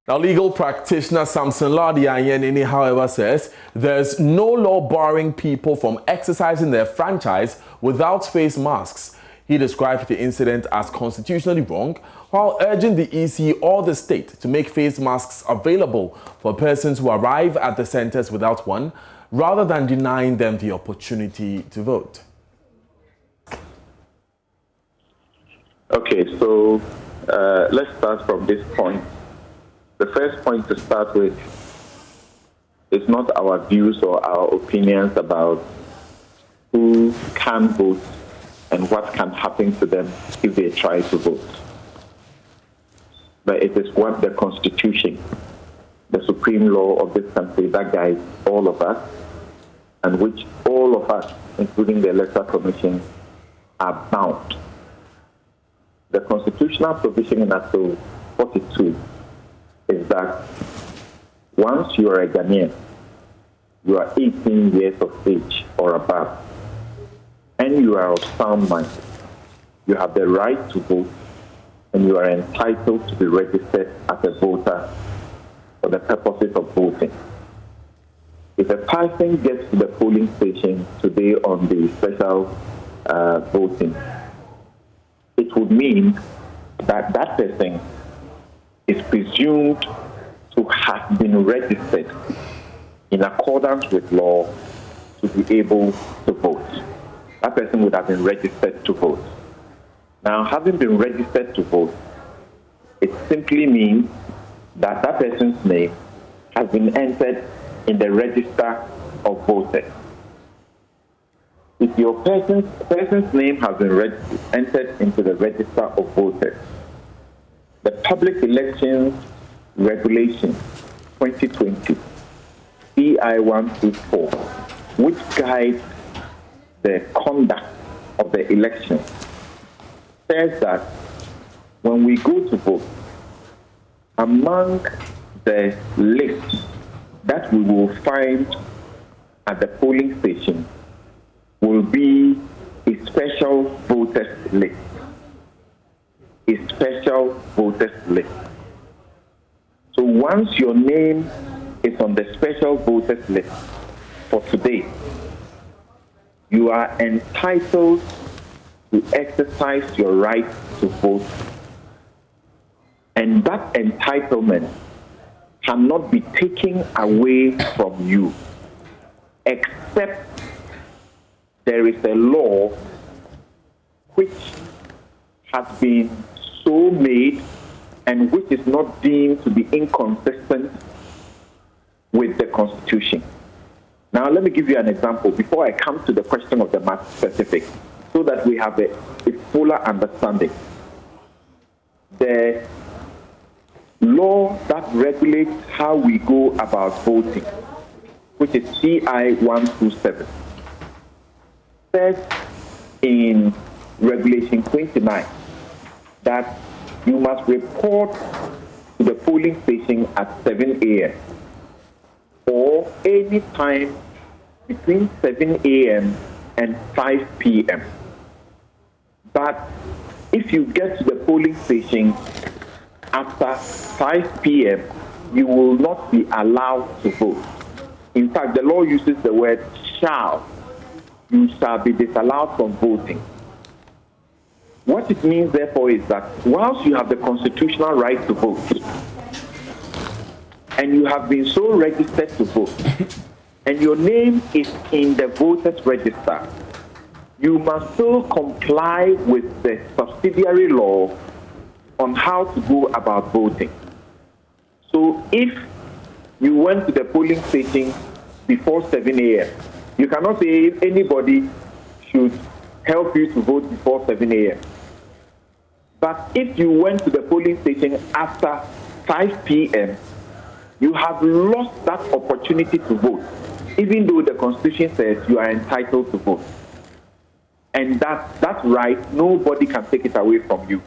Now, legal practitioner Sanson Anyenini, however, says there's no law barring people from exercising their franchise without face masks. He described the incident as constitutionally wrong, while urging the EC or the state to make face masks available for persons who arrive at the centers without one, rather than denying them the opportunity to vote. Okay, so let's start from this point. The first point to start with is not our views or our opinions about who can vote and what can happen to them if they try to vote. But it is what the Constitution, the supreme law of this country, that guides all of us, and which all of us, including the Electoral Commission, are bound. The constitutional provision in Article 42 is that once you are a Ghanaian, you are 18 years of age or above, and you are of sound mind, you have the right to vote, and you are entitled to be registered as a voter for the purposes of voting. If a person gets to the polling station today on the special voting, it would mean that that person is presumed to have been registered in accordance with law to be able to vote. That person would have been registered to vote. Now, having been registered to vote, it simply means that that person's name has been entered in the register of voters. If your person's name has been entered into the register of voters, the Public Elections Regulation 2020, CI 124, which guides the conduct of the election, says that when we go to vote, among the list that we will find at the polling station will be a special voters list. A special voters list. So once your name is on the special voters list for today, you are entitled to exercise your right to vote. And that entitlement cannot be taken away from you, except there is a law which has been so made and which is not deemed to be inconsistent with the Constitution. Now, let me give you an example before I come to the question of the matter specific, so that we have a fuller understanding. The law that regulates how we go about voting, which is CI 127, says in Regulation 29 that you must report to the polling station at 7 a.m. or any time between 7 a.m. and 5 p.m. But if you get to the polling station after 5 p.m., you will not be allowed to vote. In fact, the law uses the word shall. You shall be disallowed from voting. What it means, therefore, is that whilst you have the constitutional right to vote, and you have been so registered to vote, and your name is in the voters' register, you must still comply with the subsidiary law on how to go about voting. So if you went to the polling station before 7 a.m., you cannot say anybody should help you to vote before 7 a.m. But if you went to the polling station after 5 p.m., you have lost that opportunity to vote, even though the Constitution says you are entitled to vote. And that right, nobody can take it away from you.